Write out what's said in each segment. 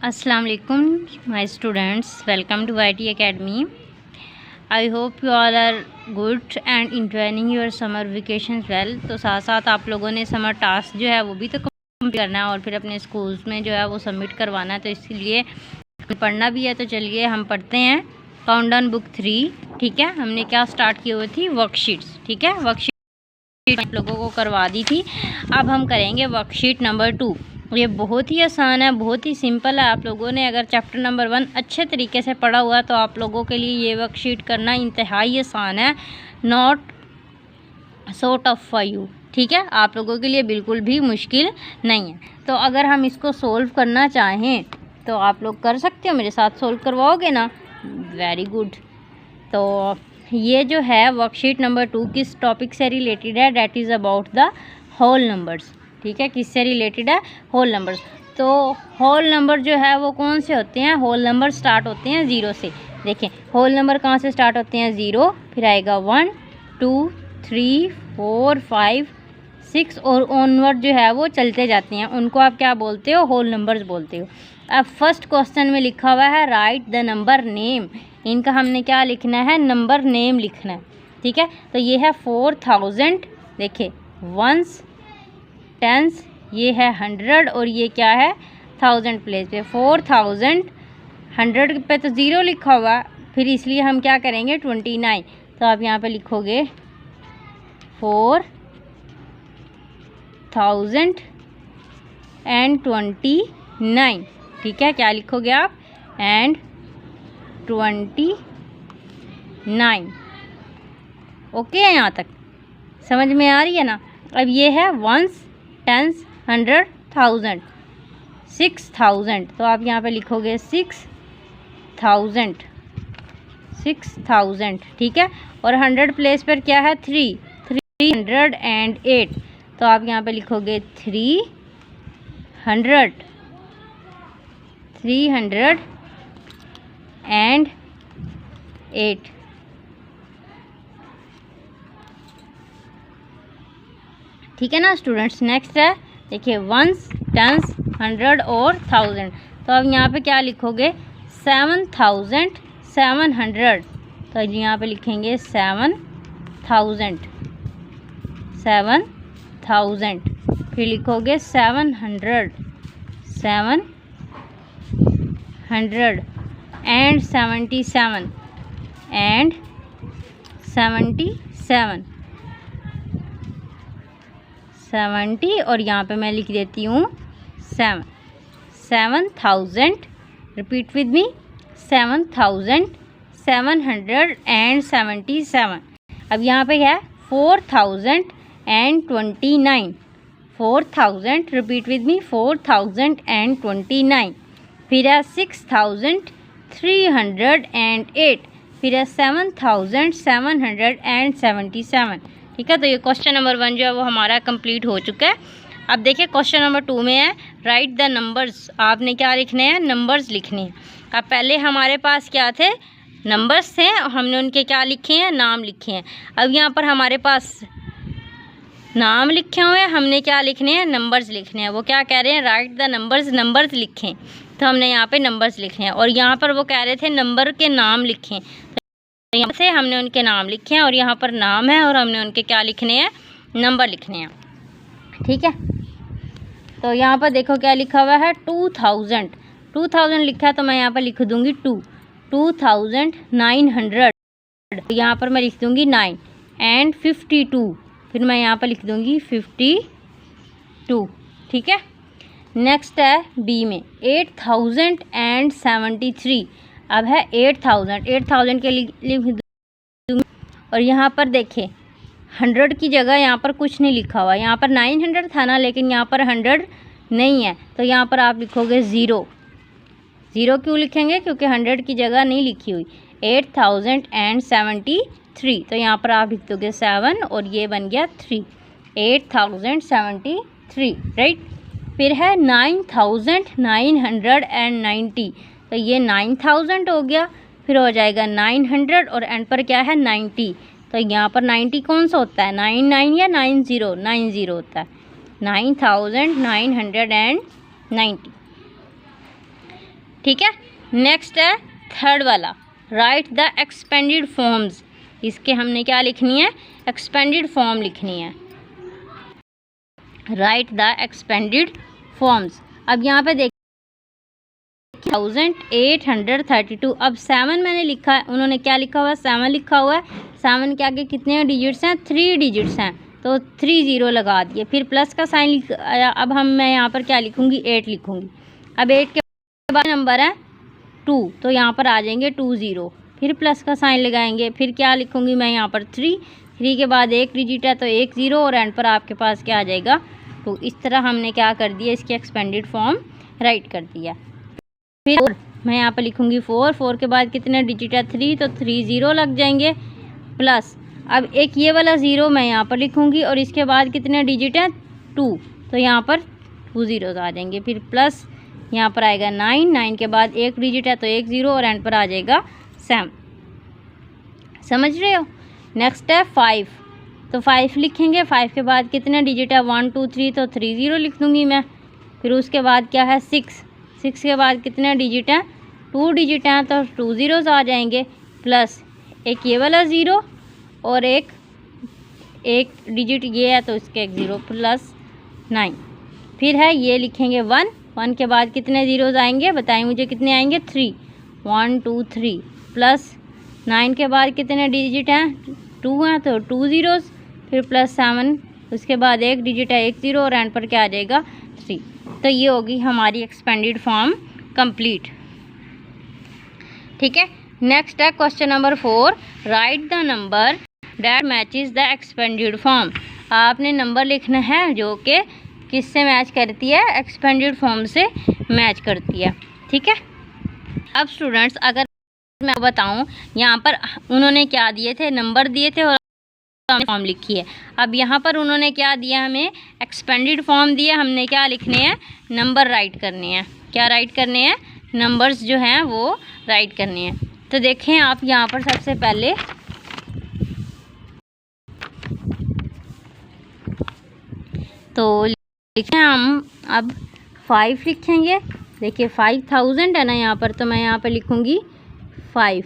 अस्सलाम वालेकुम my students, welcome to YT Academy। I hope you all are good and enjoying your summer vacation well. तो साथ साथ आप लोगों ने समर टास्क जो है वो भी तो कंप्लीट करना है और फिर अपने स्कूल्स में जो है वो सबमिट करवाना है, तो इसलिए पढ़ना भी है। तो चलिए हम पढ़ते हैं काउंटडाउन बुक 3। ठीक है, हमने क्या स्टार्ट की हुई थी? वर्कशीट्स। ठीक है, वर्कशीट आप लोगों को करवा दी थी। अब हम करेंगे वर्कशीट नंबर 2। ये बहुत ही आसान है, बहुत ही सिंपल है। आप लोगों ने अगर चैप्टर नंबर 1 अच्छे तरीके से पढ़ा हुआ तो आप लोगों के लिए ये वर्कशीट करना इंतहाई आसान है, not so tough for you. ठीक है, आप लोगों के लिए बिल्कुल भी मुश्किल नहीं है। तो अगर हम इसको सोल्व करना चाहें तो आप लोग कर सकते हो, मेरे साथ सोल्व करवाओगे ना? Very good. तो ये जो है वर्कशीट नंबर 2 किस टॉपिक से रिलेटेड है? That is about the whole numbers. ठीक है, किससे रिलेटेड है? Whole numbers. तो होल नंबर जो है वो कौन से होते हैं? होल नंबर स्टार्ट होते हैं 0 से। देखें, होल नंबर कहाँ से स्टार्ट होते हैं? 0, फिर आएगा 1 2 3 4 5 6 और ऑनवर्ड जो है वो चलते जाते हैं। उनको आप क्या बोलते हो? होल नंबर्स बोलते हो। अब फर्स्ट क्वेश्चन में लिखा हुआ है राइट द नंबर नेम। इनका हमने क्या लिखना है? नंबर नेम लिखना है। ठीक है, तो ये है 4000। देखिए, वंस, टेंस, ये है 100 और ये क्या है? 1000 प्लेस पे। 4000, 100 पे तो 0 लिखा हुआ, फिर इसलिए हम क्या करेंगे? 29। तो आप यहाँ पे लिखोगे 4029। ठीक है, क्या लिखोगे आप? एंड 29। ओके है, यहाँ तक समझ में आ रही है ना? अब ये है वंस, टेंस, 100, 1000, 6000। तो आप यहाँ पे लिखोगे 6000। ठीक है, और 100 प्लेस पर क्या है? 308। तो आप यहाँ पे लिखोगे 308। ठीक है ना स्टूडेंट्स? नेक्स्ट है, देखिए, वंस, टेंस, 100 और 1000। तो अब यहाँ पे क्या लिखोगे? 7700। तो यहाँ पे लिखेंगे 7000। फिर लिखोगे 700 एंड 77 70 और यहाँ पे मैं लिख देती हूँ 7000। Repeat with me, 7777। अब यहाँ पे है 4029। 4000, रिपीट विद मी, 4029। फिर है 6308। फिर है 7777। ठीक है, तो ये क्वेश्चन नंबर 1 जो है वो हमारा कंप्लीट हो चुका है। अब देखिए क्वेश्चन नंबर 2 में है राइट द नंबर्स। आपने क्या लिखने हैं? नंबर्स लिखने हैं। अब पहले हमारे पास क्या थे? नंबर्स थे और हमने उनके क्या लिखे हैं? नाम लिखे हैं। अब यहाँ पर हमारे पास नाम लिखे हुए हैं, हमने क्या लिखने हैं? नंबर्स लिखने हैं। वो क्या कह रहे हैं? राइट द नंबर्स, नंबर्स लिखें। तो हमने यहाँ पे नंबर्स लिखे हैं और यहाँ पर वो कह रहे थे नंबर के नाम लिखें। तो यहाँ से हमने उनके नाम लिखे हैं और यहाँ पर नाम है और हमने उनके क्या लिखने हैं? नंबर लिखने हैं। ठीक है, तो यहाँ पर देखो क्या लिखा हुआ है? 2000 लिखा है, तो मैं यहाँ पर लिख दूँगी 2900। यहाँ पर मैं लिख दूँगी 9 एंड 52। फिर मैं यहाँ पर लिख दूँगी 52। ठीक है, नेक्स्ट है बी में 8073। अब है 8000 के लिए लिख दूँगी और यहाँ पर देखें 100 की जगह यहाँ पर कुछ नहीं लिखा हुआ। यहाँ पर 900 था ना, लेकिन यहाँ पर 100 नहीं है, तो यहाँ पर आप लिखोगे 0। क्यों लिखेंगे? क्योंकि 100 की जगह नहीं लिखी हुई। 8073, तो यहाँ पर आप लिख दोगे 7 और ये बन गया 3। 8073, राइट। फिर है 9990। तो ये 9000 हो गया, फिर हो जाएगा 900 और एंड पर क्या है? 90। तो यहाँ पर 90 कौन सा होता है? 99 या 90? 90 होता है। 9990। ठीक है। नेक्स्ट है थर्ड वाला, राइट द एक्सपेंडेड फॉर्म्स। इसके हमने क्या लिखनी है, एक्सपेंडेड फॉर्म लिखनी है, राइट द एक्सपेंडेड फॉर्म्स। अब यहाँ पे देखिए 1832, अब 7 मैंने लिखा है, उन्होंने क्या लिखा हुआ है, 7 लिखा हुआ है। 7 के आगे कितने डिजिट्स हैं, 3 डिजिट्स हैं, तो 3 0 लगा दिए, फिर प्लस का साइन लिख आया। अब मैं यहाँ पर क्या लिखूँगी, 8 लिखूँगी। अब 8 के बाद नंबर है 2, तो यहाँ पर आ जाएंगे 2 0, फिर प्लस का साइन लगाएंगे, फिर क्या लिखूँगी मैं यहाँ पर 3 के बाद 1 डिजिट है तो 1 0 और एंड पर आपके पास क्या आ जाएगा 2। इस तरह हमने क्या कर दिया, इसकी एक्सपेंडेड फॉर्म राइट कर दिया। फिर मैं यहाँ पर लिखूँगी 4 के बाद कितने डिजिट है 3, तो 3 0 लग जाएंगे, प्लस अब एक ये वाला 0 मैं यहाँ पर लिखूँगी और इसके बाद कितने डिजिट है 2, तो यहाँ पर 2 0 आ जाएंगे, फिर प्लस यहाँ पर आएगा 9 के बाद 1 डिजिट है तो 1 0 और एंड पर आ जाएगा 7। समझ रहे हो। नेक्स्ट है 5, तो 5 लिखेंगे, 5 के बाद कितने डिजिट है 1 2 3, तो 3 0 लिख दूँगी मैं। फिर उसके बाद क्या है 6 के बाद कितने डिजिट हैं 2 डिजिट हैं, तो 2 0 आ जाएंगे, प्लस एक ये वाला 0 और एक डिजिट ये है तो इसके 1 0, प्लस 9। फिर है ये लिखेंगे 1 के बाद कितने ज़ीरोज़ आएंगे, बताएं मुझे कितने आएंगे 3, 1 2 3, प्लस 9 के बाद कितने डिजिट हैं 2 हैं तो 2 0, फिर प्लस 7, उसके बाद 1 डिजिट है 1 0 और एंड पर क्या आ जाएगा 3। तो ये होगी हमारी एक्सपेंडेड फॉर्म कंप्लीट। ठीक है। नेक्स्ट है question number 4, right the number that matches the expanded form. आपने नंबर लिखना है जो कि किससे मैच करती है, एक्सपेंडेड फॉर्म से मैच करती है। ठीक है। अब स्टूडेंट्स अगर मैं बताऊं, यहाँ पर उन्होंने क्या दिए थे, नंबर दिए थे और फॉर्म लिखी है। अब यहाँ पर उन्होंने क्या दिया, हमें एक्सपेंडेड फॉर्म दिया, हमने क्या लिखने हैं, नंबर राइट करने हैं। क्या राइट करने हैं, नंबर्स जो हैं वो राइट करने हैं। तो देखें आप यहाँ पर सबसे पहले तो लिखें हम अब 5 लिखेंगे। देखिए 5000 है ना यहाँ पर, तो मैं यहाँ पर लिखूँगी 5,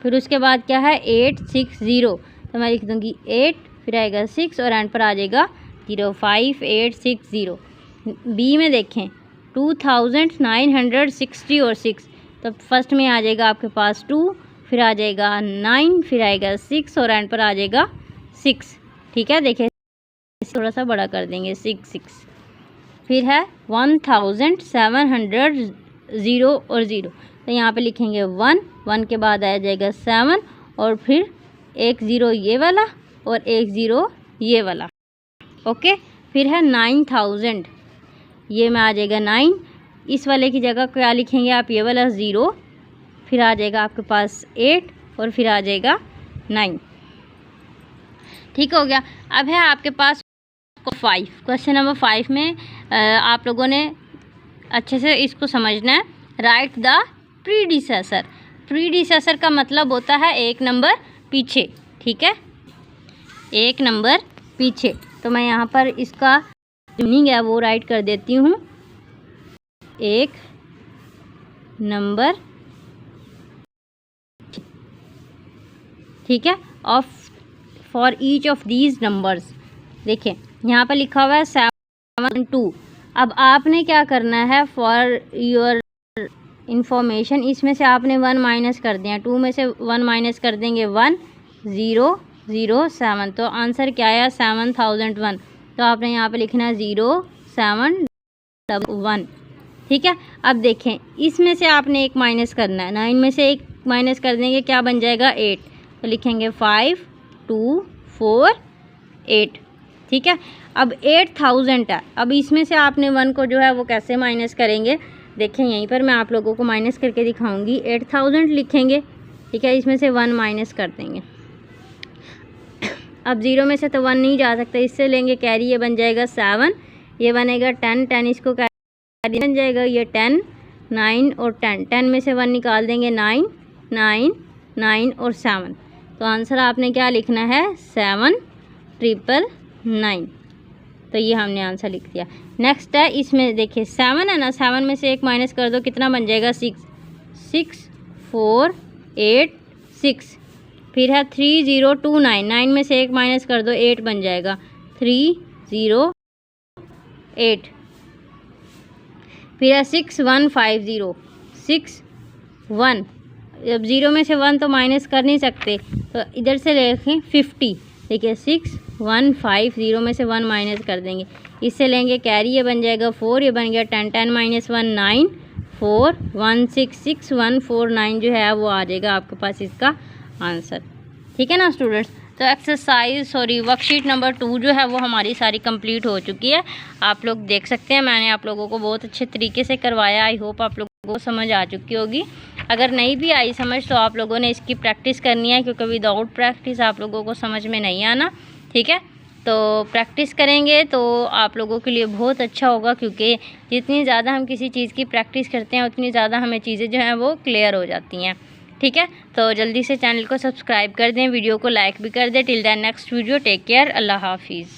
फिर उसके बाद क्या है 860, तो मैं लिख दूँगी 8, फिर आएगा 6 और एंड पर आ जाएगा 0, 5860। बी में देखें 2960 और 6, तो फर्स्ट में आ जाएगा आपके पास 2, फिर आ जाएगा 9, फिर आएगा 6 और एंड पर आ जाएगा 6। ठीक है। देखिए थोड़ा सा बड़ा कर देंगे 6। फिर है 1700 0 और 0, तो यहाँ पे लिखेंगे 1 के बाद आ जाएगा 7 और फिर 1 0 ये वाला और 1 0 ये वाला। ओके। फिर है 9000, ये में आ जाएगा 9, इस वाले की जगह क्या लिखेंगे आप, ये वाला 0, फिर आ जाएगा आपके पास 8 और फिर आ जाएगा 9। ठीक हो गया। अब है आपके पास 5, क्वेश्चन नंबर 5 में आप लोगों ने अच्छे से इसको समझना है। Right the predecessor. प्रीडिसेसर का मतलब होता है एक नंबर पीछे। ठीक है, एक नंबर पीछे। तो मैं यहाँ पर इसका मीनिंग है वो राइट कर देती हूँ, एक नंबर। ठीक है। Of for each of these numbers. देखिए यहाँ पर लिखा हुआ है 7 2। अब आपने क्या करना है, फॉर योर इंफॉर्मेशन, इसमें से आपने 1 माइनस कर दिया, 2 में से 1 माइनस कर देंगे 1 0 0 7, तो आंसर क्या आया 7001। तो आपने यहाँ पे लिखना है 0 7 1। ठीक है। अब देखें इसमें से आपने 1 माइनस करना है, 9 में से 1 माइनस कर देंगे, क्या बन जाएगा 8, तो लिखेंगे 5 2 4 8। ठीक है। अब 8000 है, अब इसमें से आपने 1 को जो है वो कैसे माइनस करेंगे, देखें यहीं पर मैं आप लोगों को माइनस करके दिखाऊंगी। 8000 लिखेंगे, ठीक है, इसमें से 1 माइनस कर देंगे। अब 0 में से तो 1 नहीं जा सकता, इससे लेंगे कैरी, ये बन जाएगा 7, ये बनेगा 10 10, इसको कैरी बन जाएगा ये 10 9 और 10, 10 में से 1 निकाल देंगे 9 9 9 और 7। तो आंसर आपने क्या लिखना है 7999। तो ये हमने आंसर लिख दिया। नेक्स्ट है, इसमें देखिए 7 है ना, 7 में से 1 माइनस कर दो, कितना बन जाएगा 6, 6 4 8 6। फिर है 3 0 2 9, 9 में से 1 माइनस कर दो, 8 बन जाएगा 3 0 8। फिर है 6 1 5 0, 6 1, अब 0 में से 1 तो माइनस कर नहीं सकते, तो इधर से लेंगे 50। देखिए 6 1 5, 0 में से 1 माइनस कर देंगे, इससे लेंगे कैरी, ये बन जाएगा 4, ये बन गया 10, 10 माइनस 1 9, 4 1 6 6 1 4 9 जो है वो आ जाएगा आपके पास इसका आंसर। ठीक है ना स्टूडेंट्स। तो एक्सरसाइज सॉरी वर्कशीट नंबर 2 जो है वो हमारी सारी कंप्लीट हो चुकी है। आप लोग देख सकते हैं, मैंने आप लोगों को बहुत अच्छे तरीके से करवाया। आई होप आप लोगों को समझ आ चुकी होगी। अगर नहीं भी आई समझ तो आप लोगों ने इसकी प्रैक्टिस करनी है, क्योंकि विदाउट प्रैक्टिस आप लोगों को समझ में नहीं आना। ठीक है, तो प्रैक्टिस करेंगे तो आप लोगों के लिए बहुत अच्छा होगा, क्योंकि जितनी ज़्यादा हम किसी चीज़ की प्रैक्टिस करते हैं उतनी ज़्यादा हमें चीज़ें जो हैं वो क्लियर हो जाती हैं। ठीक है, तो जल्दी से चैनल को सब्सक्राइब कर दें, वीडियो को लाइक भी कर दें। Till then next video, take care, अल्लाह हाफिज़।